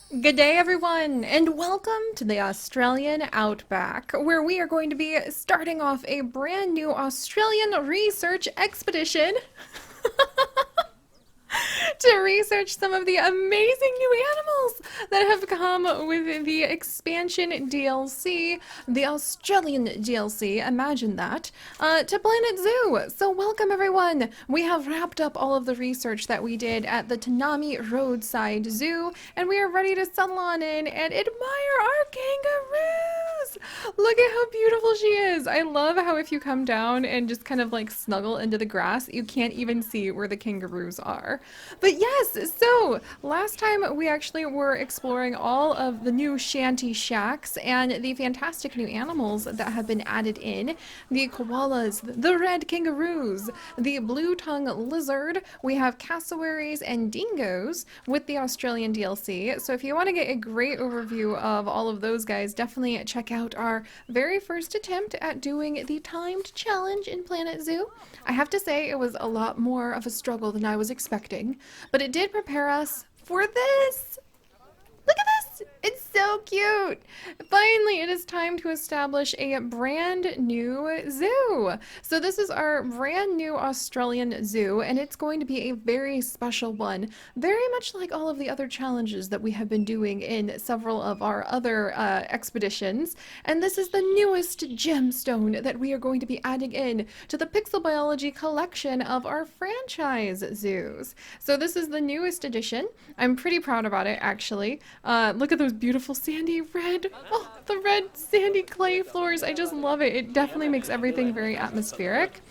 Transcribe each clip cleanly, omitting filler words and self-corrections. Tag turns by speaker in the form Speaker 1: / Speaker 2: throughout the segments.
Speaker 1: Good day, everyone, and welcome to the Australian Outback, where we are going to be starting off a brand new Australian research expedition to research some of the amazing new animals that have come with the expansion DLC, the Australian DLC, imagine that, to Planet Zoo. So, welcome everyone. We have wrapped up all of the research that we did at the Tanami Roadside Zoo, and we are ready to settle on in and admire our kangaroos. Look at how beautiful she is. I love how if you come down and just kind of like snuggle into the grass, you can't even see where the kangaroos are. But yes, so last time we actually were exploring all of the new shanty shacks and the fantastic new animals that have been added in. The koalas, the red kangaroos, the blue-tongue lizard, we have cassowaries and dingoes with the Australian DLC. So if you want to get a great overview of all of those guys, definitely check out our very first attempt at doing the timed challenge in Planet Zoo. I have to say it was a lot more of a struggle than I was expecting, but it did prepare us for this. Look at this! It's so cute! Finally, it is time to establish a brand new zoo. So this is our brand new Australian zoo, and it's going to be a very special one. Very much like all of the other challenges that we have been doing in several of our other expeditions. And this is the newest gemstone that we are going to be adding in to the pixel biology collection of our franchise zoos. So this is the newest addition. I'm pretty proud about it, actually. Look at those beautiful sandy red, oh, the red sandy clay floors. I just love it. It definitely makes everything very atmospheric.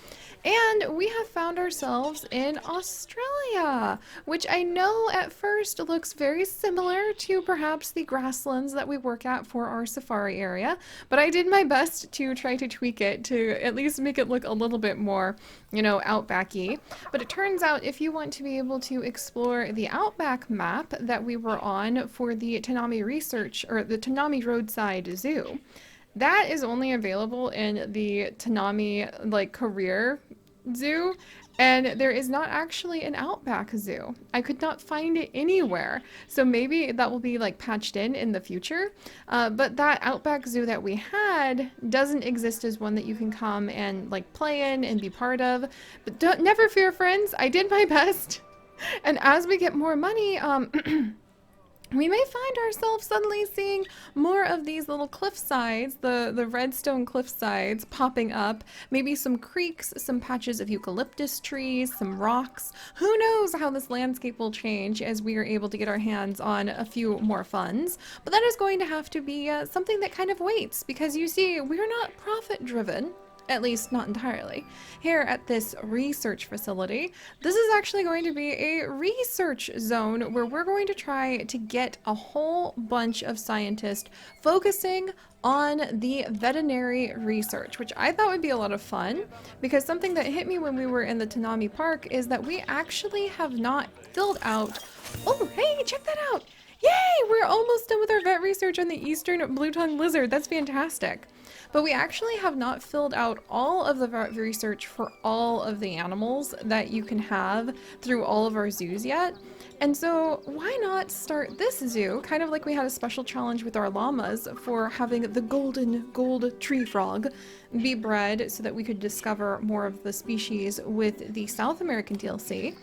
Speaker 1: And we have found ourselves in Australia, which I know at first looks very similar to perhaps the grasslands that we work at for our safari area, but I did my best to try to tweak it to at least make it look a little bit more, outbacky. But it turns out if you want to be able to explore the Outback map that we were on for the Tanami Research or the Tanami Roadside Zoo, that is only available in the Tanami like career zoo, and there is not actually an Outback zoo. I could not find it anywhere. So maybe that will be like patched in the future. But that Outback zoo that we had doesn't exist as one that you can come and like play in and be part of. But never fear, friends. I did my best. And as we get more money, we may find ourselves suddenly seeing more of these little cliff sides, the redstone cliff sides popping up, maybe some creeks, some patches of eucalyptus trees, some rocks. Who knows how this landscape will change as we are able to get our hands on a few more funds. But that is going to have to be something that kind of waits, because you see, we're not profit driven. At least not entirely. Here at this research facility, this is actually going to be a research zone where we're going to try to get a whole bunch of scientists focusing on the veterinary research, which I thought would be a lot of fun, because something that hit me when we were in the Tanami Park is that we actually have not filled out. Oh, hey, check that out! Yay! We're almost done with our vet research on the eastern blue-tongued lizard. That's fantastic. But we actually have not filled out all of the vet research for all of the animals that you can have through all of our zoos yet. And so why not start this zoo, kind of like we had a special challenge with our llamas for having the golden gold tree frog be bred so that we could discover more of the species with the South American DLC.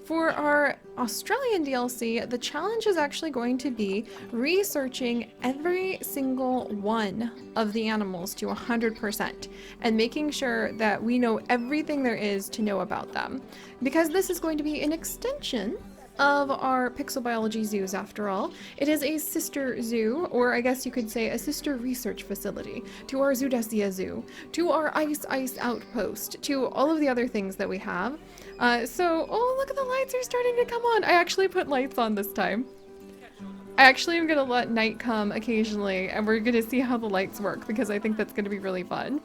Speaker 1: For our Australian DLC, the challenge is actually going to be researching every single one of the animals to 100% and making sure that we know everything there is to know about them. Because this is going to be an extension of our pixel biology zoos after all. It is a sister zoo, or I guess you could say a sister research facility, to our Zoodesia Zoo, to our ice outpost, to all of the other things that we have. Oh, look at the lights are starting to come on. I actually put lights on this time. I actually am gonna let night come occasionally, and we're gonna see how the lights work, because I think that's gonna be really fun.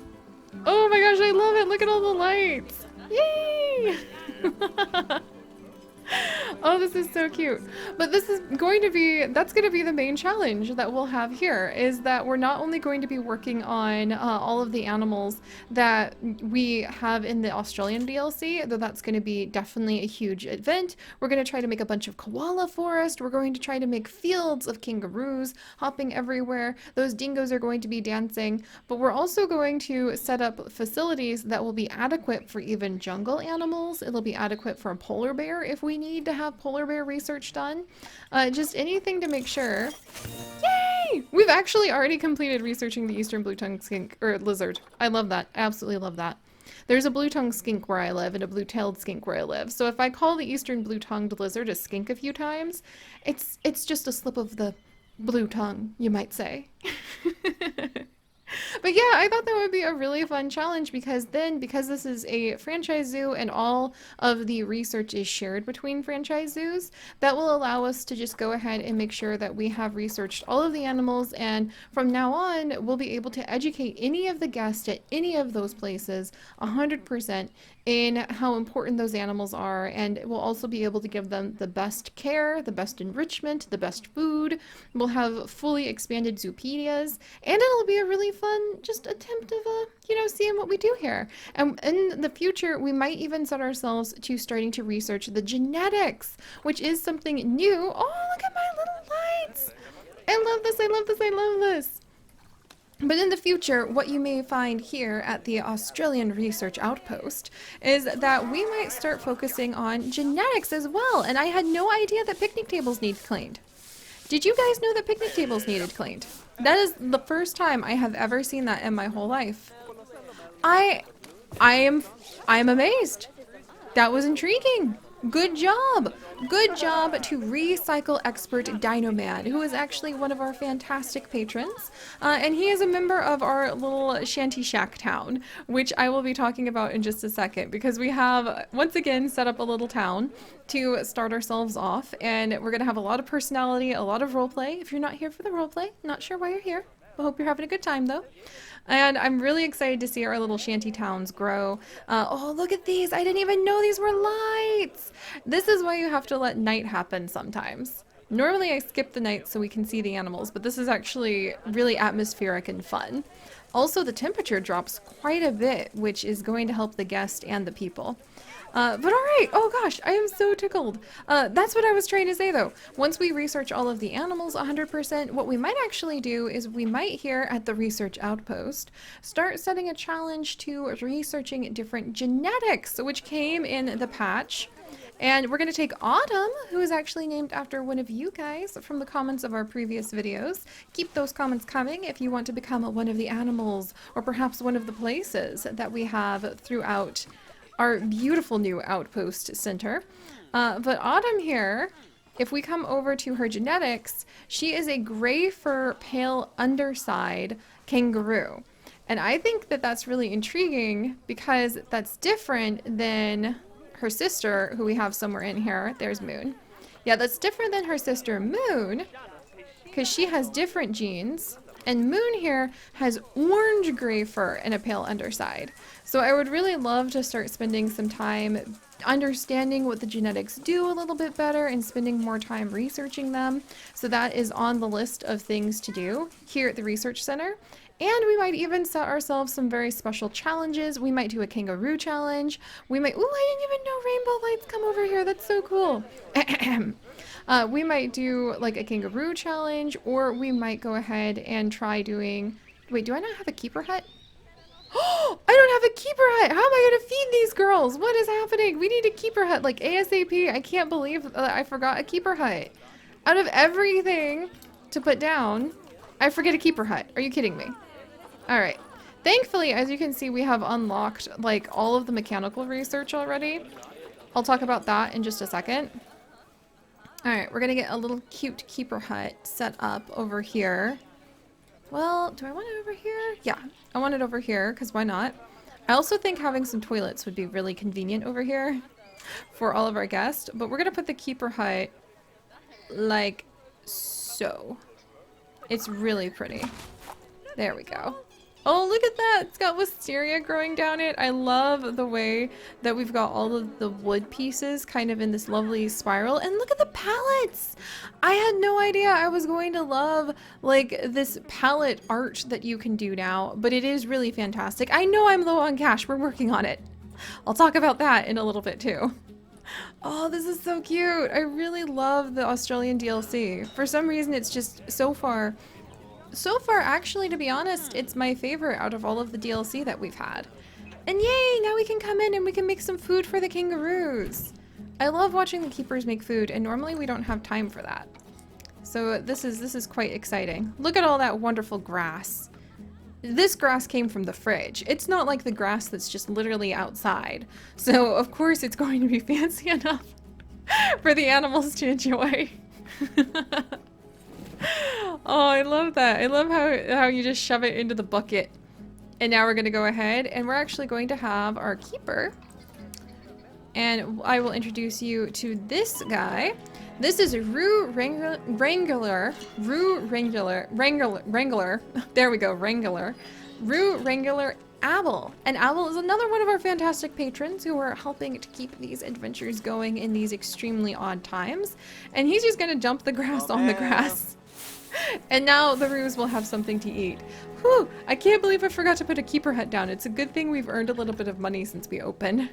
Speaker 1: Oh my gosh, I love it! Look at all the lights! Yay! Oh, this is so cute. But this is going to be, that's going to be the main challenge that we'll have here, is that we're not only going to be working on all of the animals that we have in the Australian DLC, though that's going to be definitely a huge event. We're going to try to make a bunch of koala forest. We're going to try to make fields of kangaroos hopping everywhere. Those dingoes are going to be dancing. But we're also going to set up facilities that will be adequate for even jungle animals. It'll be adequate for a polar bear if we need to have polar bear research done. Just anything to make sure. Yay! We've actually already completed researching the eastern blue-tongued skink, or lizard. I love that. I absolutely love that. There's a blue-tongued skink where I live and a blue-tailed skink where I live. So if I call the eastern blue-tongued lizard a skink a few times, it's just a slip of the blue tongue, you might say. But yeah, I thought that would be a really fun challenge because this is a franchise zoo and all of the research is shared between franchise zoos, that will allow us to just go ahead and make sure that we have researched all of the animals, and from now on, we'll be able to educate any of the guests at any of those places 100% in how important those animals are, and we'll also be able to give them the best care, the best enrichment, the best food. We'll have fully expanded zoopedias, and it'll be a really fun just attempt of seeing what we do here. And in the future, we might even set ourselves to starting to research the genetics, which is something new. Oh, look at my little lights! I love this, I love this, I love this! But in the future, what you may find here at the Australian Research Outpost is that we might start focusing on genetics as well. And I had no idea that picnic tables need cleaned. Did you guys know that picnic tables needed cleaned? That is the first time I have ever seen that in my whole life. I am amazed. That was intriguing. Good job! Good job to recycle expert Dino Man, who is actually one of our fantastic patrons. And he is a member of our little shanty shack town, which I will be talking about in just a second, because we have once again set up a little town to start ourselves off, and we're going to have a lot of personality, a lot of roleplay. If you're not here for the roleplay, not sure why you're here. I hope you're having a good time though. And I'm really excited to see our little shanty towns grow. Oh, look at these. I didn't even know these were lights. This is why you have to let night happen sometimes. Normally I skip the night so we can see the animals, but this is actually really atmospheric and fun. Also, the temperature drops quite a bit, which is going to help the guest and the people. But alright, oh gosh, I am so tickled. That's what I was trying to say though. Once we research all of the animals 100%, what we might actually do is we might here at the Research Outpost start setting a challenge to researching different genetics, which came in the patch. And we're going to take Autumn, who is actually named after one of you guys from the comments of our previous videos. Keep those comments coming if you want to become one of the animals or perhaps one of the places that we have throughout our beautiful new Outpost Center. But Autumn here, if we come over to her genetics, she is a gray fur, pale underside kangaroo. And I think that that's really intriguing because that's different than her sister, who we have somewhere in here. There's Moon. Yeah, that's different than her sister Moon because she has different genes. And Moon here has orange gray fur and a pale underside. So I would really love to start spending some time understanding what the genetics do a little bit better and spending more time researching them. So that is on the list of things to do here at the Research Center. And we might even set ourselves some very special challenges. We might do a kangaroo challenge. We might, ooh, I didn't even know rainbow lights come over here. That's so cool. We might do like a kangaroo challenge, or we might go ahead and try doing, wait, do I not have a keeper hut? Oh, I don't have a keeper hut. How am I going to feed these girls? What is happening? We need a keeper hut like ASAP. I can't believe I forgot a keeper hut. Out of everything to put down, I forget a keeper hut. Are you kidding me? All right. Thankfully, as you can see, we have unlocked like all of the mechanical research already. I'll talk about that in just a second. All right, we're gonna get a little cute keeper hut set up over here. Well, do I want it over here? Yeah, I want it over here because why not? I also think having some toilets would be really convenient over here for all of our guests, but we're gonna put the keeper hut like so. It's really pretty. There we go. Oh, look at that. It's got wisteria growing down it. I love the way that we've got all of the wood pieces kind of in this lovely spiral. And look at the pallets. I had no idea I was going to love like this palette art that you can do now, but it is really fantastic. I know I'm low on cash. We're working on it. I'll talk about that in a little bit too. Oh, this is so cute. I really love the Australian DLC. For some reason, it's just so far, actually, to be honest, it's my favorite out of all of the DLC that we've had. And yay, now we can come in and we can make some food for the kangaroos. I love watching the keepers make food, and normally we don't have time for that. So this is quite exciting. Look at all that wonderful grass. This grass came from the fridge. It's not like the grass that's just literally outside. So of course it's going to be fancy enough for the animals to enjoy. Oh, I love that. I love how you just shove it into the bucket. And now we're going to go ahead and we're actually going to have our keeper. And I will introduce you to this guy. This is Wrangler. There we go, Wrangler. Wrangler Owl. And Owl is another one of our fantastic patrons who are helping to keep these adventures going in these extremely odd times. And he's just going to dump the grass on the grass. And now the roos will have something to eat. Whew, I can't believe I forgot to put a keeper hut down. It's a good thing we've earned a little bit of money since we opened.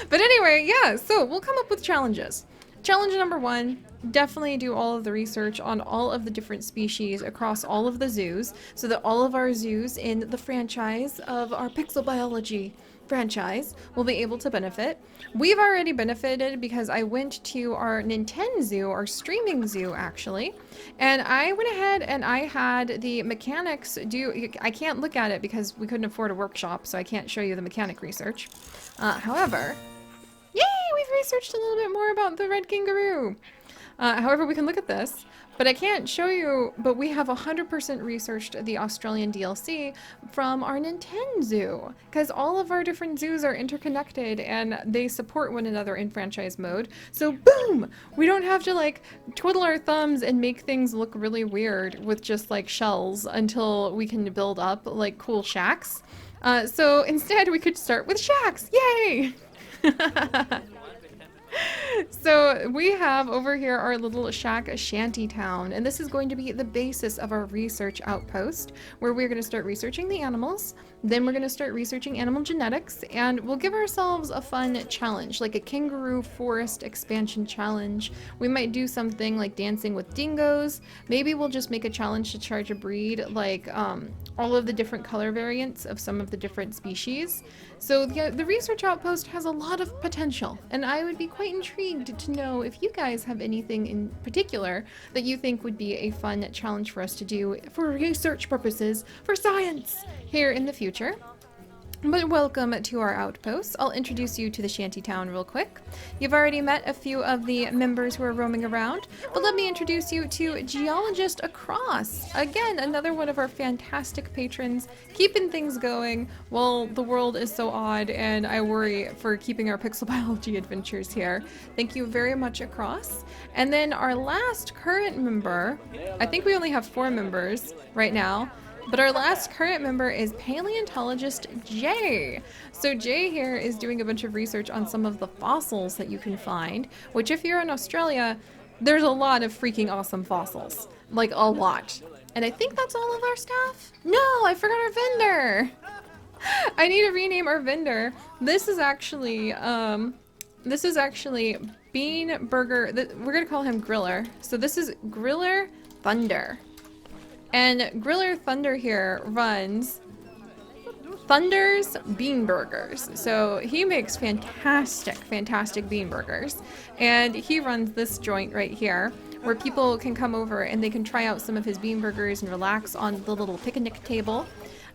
Speaker 1: But anyway, yeah, so we'll come up with challenges. Challenge number 1, definitely do all of the research on all of the different species across all of the zoos so that all of our zoos in the franchise of our Pixel Biology franchise will be able to benefit. We've already benefited because I went to our Nintendo Zoo, our streaming zoo actually, and I went ahead and I had the mechanics do, I can't look at it because we couldn't afford a workshop, so I can't show you the mechanic research. However, yay, we've researched a little bit more about the red kangaroo. However, we can look at this, but I can't show you, but we have 100% researched the Australian DLC from our Nintendo Zoo, because all of our different zoos are interconnected and they support one another in franchise mode. So boom, we don't have to like twiddle our thumbs and make things look really weird with just like shells until we can build up like cool shacks. So instead we could start with shacks, yay! So we have over here our little shack shantytown, and this is going to be the basis of our research outpost, where we're going to start researching the animals, then we're going to start researching animal genetics, and we'll give ourselves a fun challenge, like a kangaroo forest expansion challenge. We might do something like dancing with dingoes. Maybe we'll just make a challenge to charge a breed, like all of the different color variants of some of the different species. So the research outpost has a lot of potential, and I would be quite intrigued to know if you guys have anything in particular that you think would be a fun challenge for us to do for research purposes, for science, here in the future. But welcome to our outpost. I'll introduce you to the shantytown real quick. You've already met a few of the members who are roaming around, but let me introduce you to Geologist Across. Again, another one of our fantastic patrons, keeping things going while the world is so odd and I worry for keeping our Pixel Biology adventures here. Thank you very much, Across. And then our last current member, I think we only have 4 members right now, but our last current member is paleontologist Jay. So Jay here is doing a bunch of research on some of the fossils that you can find, which if you're in Australia, there's a lot of freaking awesome fossils. Like a lot. And I think that's all of our stuff. No, I forgot our vendor. I need to rename our vendor. This is actually Bean Burger. We're gonna call him Griller. So this is Griller Thunder. And Griller Thunder here runs Thunder's Bean Burgers. So he makes fantastic bean burgers. And he runs this joint right here where people can come over and they can try out some of his bean burgers and relax on the little picnic table.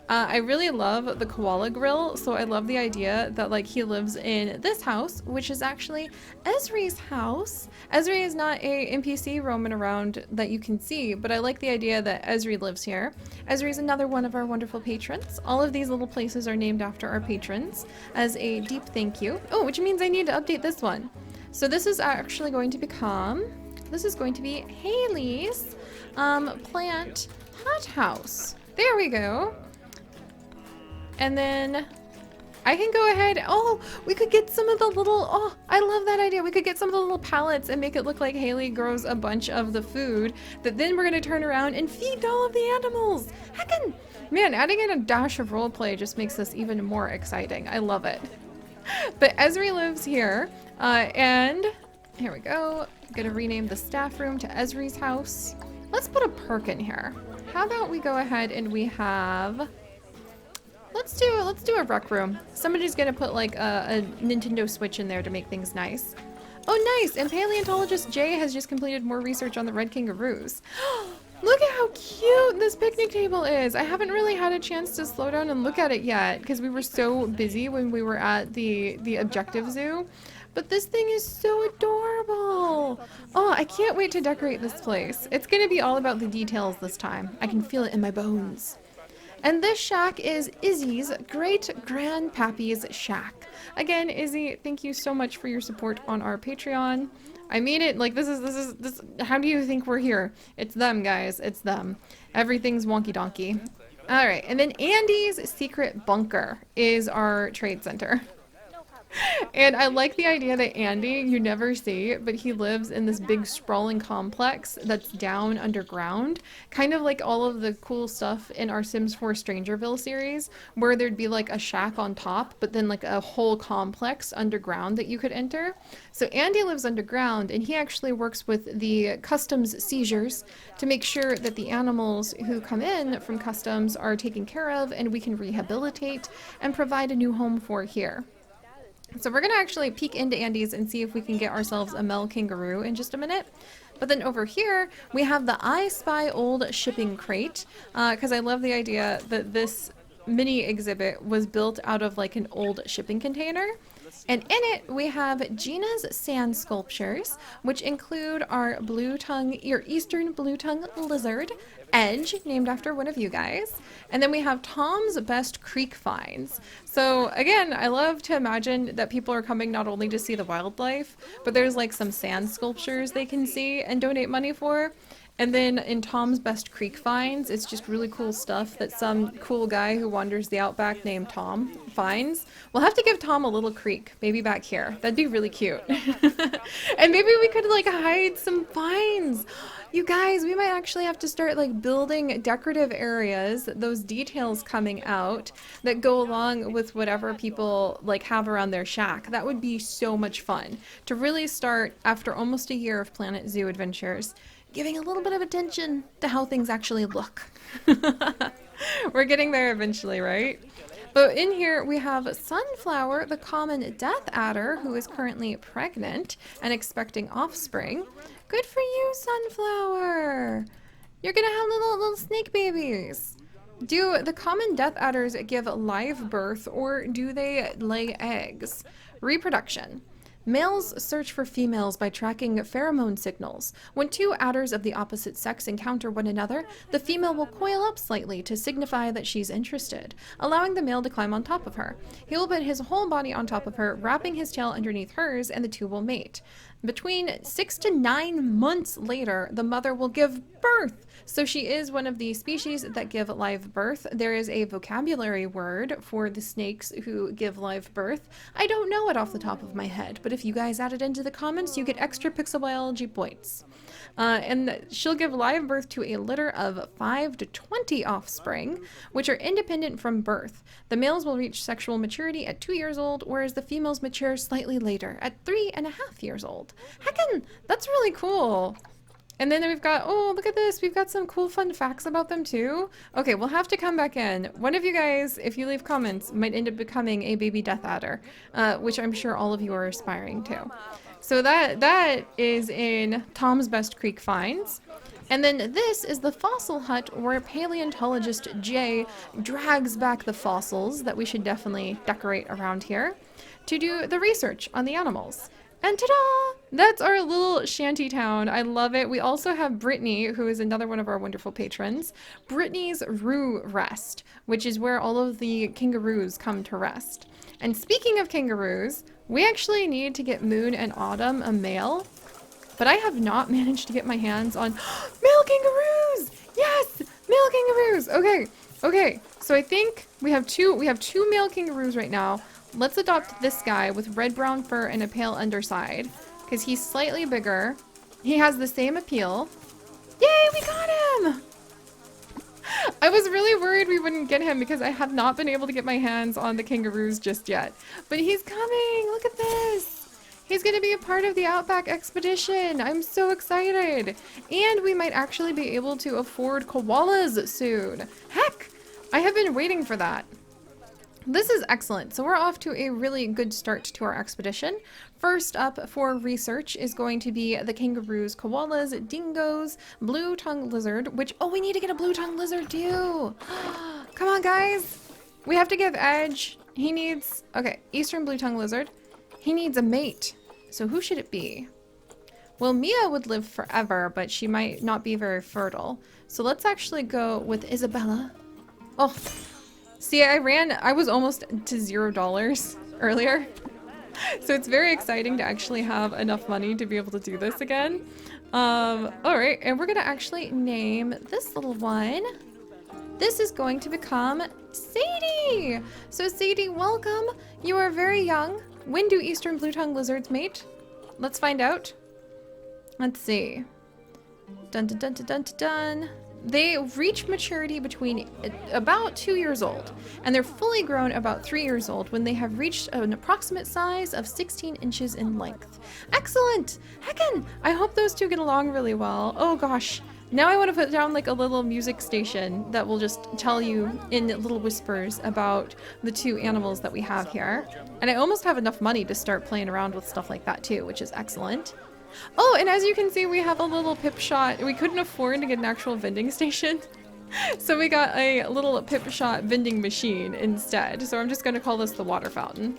Speaker 1: I really love the koala grill, so I love the idea that like he lives in this house, which is actually Esri's house. Esri is not a NPC roaming around that you can see, but I like the idea that Esri lives here. Esri is another one of our wonderful patrons. All of these little places are named after our patrons as a deep thank you. Oh, which means I need to update this one. So this is actually going to be Haley's plant hot house. There we go. And then I can go ahead. Oh, we could get some of the little, oh, I love that idea. We could get some of the little pallets and make it look like Haley grows a bunch of the food that then we're going to turn around and feed all of the animals. Heckin', man, adding in a dash of roleplay just makes this even more exciting. I love it. But Esri lives here, and here we go. I'm going to rename the staff room to Esri's house. Let's put a perk in here. How about we go ahead and we have... Let's do a rec room. Somebody's gonna put like a Nintendo Switch in there to make things nice. Oh, nice! And paleontologist Jay has just completed more research on the red kangaroos. Look at how cute this picnic table is. I haven't really had a chance to slow down and look at it yet because we were so busy when we were at the objective zoo. But this thing is so adorable. Oh, I can't wait to decorate this place. It's gonna be all about the details this time. I can feel it in my bones. And this shack is Izzy's great-grandpappy's shack. Again, Izzy, thank you so much for your support on our Patreon. I mean it, like, this is, how do you think we're here? It's them, guys, it's them. Everything's wonky-donkey. All right, and then Andy's secret bunker is our trade center. And I like the idea that Andy, you never see, but he lives in this big sprawling complex that's down underground. Kind of like all of the cool stuff in our Sims 4 Strangerville series, where there'd be like a shack on top, but then like a whole complex underground that you could enter. So Andy lives underground, and he actually works with the customs seizures to make sure that the animals who come in from customs are taken care of, and we can rehabilitate and provide a new home for here. So we're going to actually peek into Andy's and see if we can get ourselves a male kangaroo in just a minute. But then over here, we have the I Spy Old shipping crate, because I love the idea that this mini exhibit was built out of like an old shipping container. And in it, we have Gina's sand sculptures, which include our eastern blue-tongue lizard, Edge, named after one of you guys. And then we have Tom's best creek finds. So again, I love to imagine that people are coming not only to see the wildlife, but there's like some sand sculptures they can see and donate money for. And then in Tom's Best Creek Finds, it's just really cool stuff that some cool guy who wanders the Outback named Tom finds. We'll have to give Tom a little creek, maybe back here. That'd be really cute. And maybe we could like hide some finds. You guys, we might actually have to start like building decorative areas, those details coming out that go along with whatever people like have around their shack. That would be so much fun to really start after almost a year of Planet Zoo adventures, giving a little bit of attention to how things actually look. We're getting there eventually, right? But in here we have Sunflower, the common death adder, who is currently pregnant and expecting offspring. Good for you, Sunflower! You're gonna have little snake babies. Do the common death adders give live birth, or do they lay eggs? Reproduction. Males search for females by tracking pheromone signals. When two adders of the opposite sex encounter one another, the female will coil up slightly to signify that she's interested, allowing the male to climb on top of her. He will put his whole body on top of her, wrapping his tail underneath hers, and the two will mate. Between 6 to 9 months later, the mother will give birth. So she is one of the species that give live birth. There is a vocabulary word for the snakes who give live birth. I don't know it off the top of my head, but if you guys add it into the comments, you get extra pixel biology points. And she'll give live birth to a litter of 5 to 20 offspring, which are independent from birth. The males will reach sexual maturity at 2 years old, whereas the females mature slightly later at 3.5 years old. Heckin', that's really cool. And then we've got, oh, look at this. We've got some cool fun facts about them too. Okay, we'll have to come back in. One of you guys, if you leave comments, might end up becoming a baby death adder, which I'm sure all of you are aspiring to. So that is in Tom's Best Creek Finds. And then this is the fossil hut where paleontologist Jay drags back the fossils that we should definitely decorate around here to do the research on the animals. And ta-da! That's our little shanty town. I love it. We also have Brittany, who is another one of our wonderful patrons. Brittany's Roo Rest, which is where all of the kangaroos come to rest. And speaking of kangaroos, we actually need to get Moon and Autumn a male, but I have not managed to get my hands on male kangaroos! Yes! Male kangaroos! Okay, Okay, so I think we have two male kangaroos right now. Let's adopt this guy with red-brown fur and a pale underside, because he's slightly bigger. He has the same appeal. Yay, we got him! I was really worried we wouldn't get him because I have not been able to get my hands on the kangaroos just yet. But he's coming! Look at this! He's gonna be a part of the Outback expedition! I'm so excited! And we might actually be able to afford koalas soon. Heck! I have been waiting for that. This is excellent. So we're off to a really good start to our expedition. First up for research is going to be the kangaroos, koalas, dingoes, blue-tongued lizard, which, oh, we need to get a blue-tongued lizard too. Come on, guys. We have to give Edge. He needs, okay, eastern blue-tongued lizard. He needs a mate. So who should it be? Well, Mia would live forever, but she might not be very fertile. So let's actually go with Isabella. Oh, see, I was almost to $0 earlier. So it's very exciting to actually have enough money to be able to do this again. All right, and we're gonna actually name this little one. This is going to become Sadie. So Sadie, welcome. You are very young. When do eastern blue-tongued lizards mate? Let's find out. Let's see. Dun dun dun dun dun dun dun. They reach maturity between about 2 years old, and they're fully grown about 3 years old when they have reached an approximate size of 16 inches in length. Excellent! Heckin! I hope those two get along really well. Oh gosh, now I want to put down like a little music station that will just tell you in little whispers about the two animals that we have here. And I almost have enough money to start playing around with stuff like that too, which is excellent. Oh, and as you can see, we have a little pip shot. We couldn't afford to get an actual vending station. So we got a little pip shot vending machine instead. So I'm just going to call this the water fountain.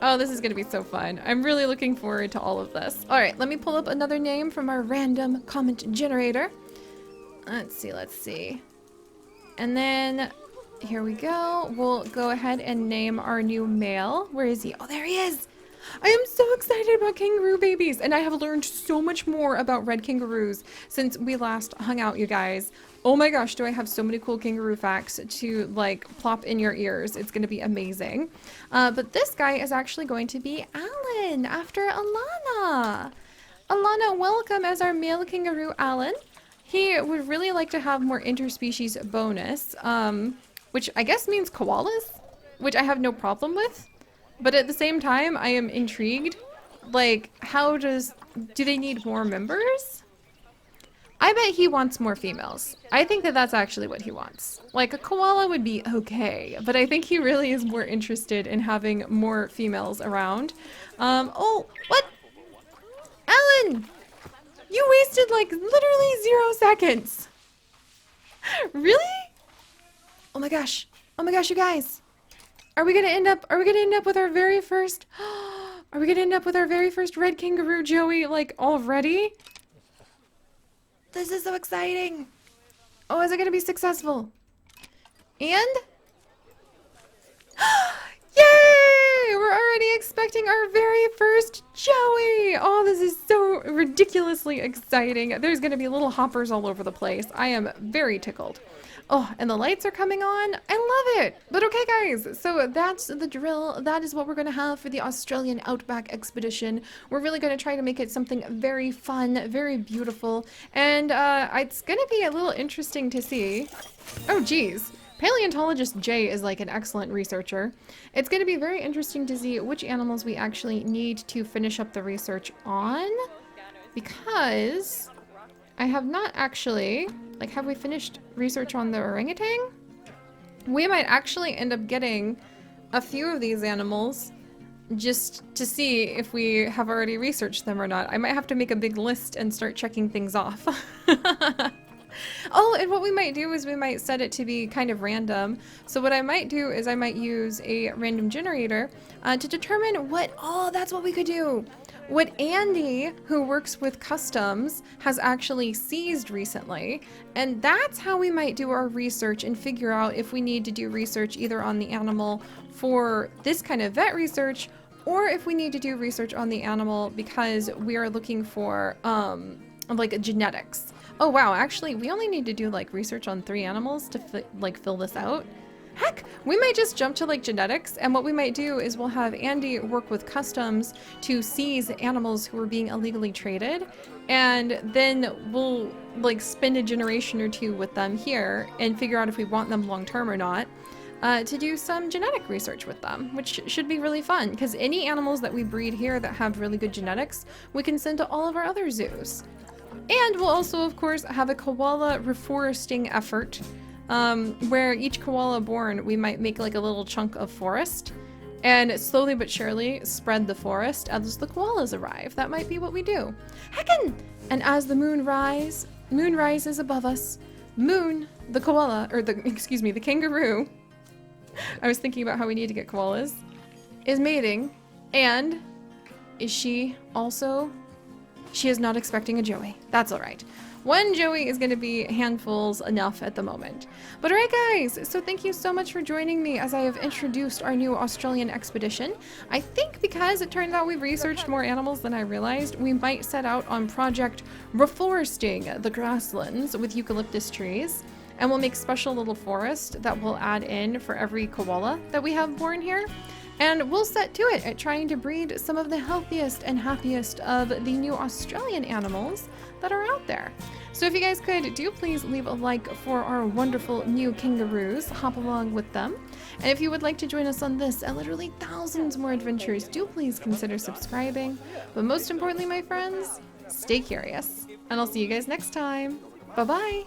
Speaker 1: Oh, this is going to be so fun. I'm really looking forward to all of this. All right, let me pull up another name from our random comment generator. Let's see. And then here we go. We'll go ahead and name our new male. Where is he? Oh, there he is. I am so excited about kangaroo babies, and I have learned so much more about red kangaroos since we last hung out, you guys. Oh my gosh, do I have so many cool kangaroo facts to like plop in your ears. It's going to be amazing. But this guy is actually going to be Alan after Alana. Alana, welcome as our male kangaroo, Alan. He would really like to have more interspecies bonus, which I guess means koalas, which I have no problem with. But at the same time, I am intrigued. Like, do they need more members? I bet he wants more females. I think that that's actually what he wants. Like, a koala would be okay, but I think he really is more interested in having more females around. Oh, what? Alan! You wasted like literally 0 seconds. Really? Oh my gosh, you guys. Are we gonna end up with our very first red kangaroo Joey, like, already? This is so exciting. Oh, is it gonna be successful? And yay! We're already expecting our very first Joey! Oh, this is so ridiculously exciting. There's gonna be little hoppers all over the place. I am very tickled. Oh, and the lights are coming on. I love it. But okay, guys, so that's the drill. That is what we're going to have for the Australian Outback expedition. We're really going to try to make it something very fun, very beautiful, and it's going to be a little interesting to see. Oh, geez. Paleontologist Jay is like an excellent researcher. It's going to be very interesting to see which animals we actually need to finish up the research on, because I have not actually, like, have we finished research on the orangutan? We might actually end up getting a few of these animals just to see if we have already researched them or not. I might have to make a big list and start checking things off. Oh, and what we might do is we might set it to be kind of random. So what I might do is I might use a random generator to determine that's what we could do. What Andy, who works with customs, has actually seized recently, and that's how we might do our research and figure out if we need to do research either on the animal for this kind of vet research, or if we need to do research on the animal because we are looking for like genetics. Oh wow, actually, we only need to do like research on 3 animals to like fill this out. Heck, we might just jump to like genetics, and what we might do is we'll have Andy work with customs to seize animals who are being illegally traded, and then we'll like spend a generation or 2 with them here and figure out if we want them long term or not. To do some genetic research with them, which should be really fun because any animals that we breed here that have really good genetics, we can send to all of our other zoos. And we'll also, of course, have a koala reforesting effort where each koala born, we might make like a little chunk of forest and slowly but surely spread the forest as the koalas arrive. That might be what we do. Heckin! And as the moon rises above us, Moon, the koala, or the kangaroo, I was thinking about how we need to get koalas, is mating, and is she also... She is not expecting a joey. That's all right. 1 joey is going to be handfuls enough at the moment. But all right, guys, so thank you so much for joining me as I have introduced our new Australian expedition. I think because it turned out we researched more animals than I realized, we might set out on Project Reforesting the Grasslands with eucalyptus trees. And we'll make special little forest that we'll add in for every koala that we have born here. And we'll set to it at trying to breed some of the healthiest and happiest of the new Australian animals that are out there. So if you guys could, do please leave a like for our wonderful new kangaroos. Hop along with them. And if you would like to join us on this and literally thousands more adventures, do please consider subscribing. But most importantly, my friends, stay curious. And I'll see you guys next time. Bye-bye.